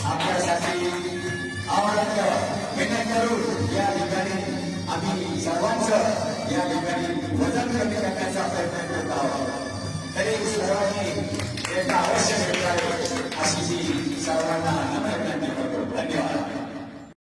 आपल्यासाठी आवडत मेहनत करून या ठिकाणी आम्ही सर्वांचं या ठिकाणी वजन कमी करण्याचा प्रयत्न करत आहोत। तरी सर्वांनी एकदा अवश्य भेटावे अशी सर्वांना नम्र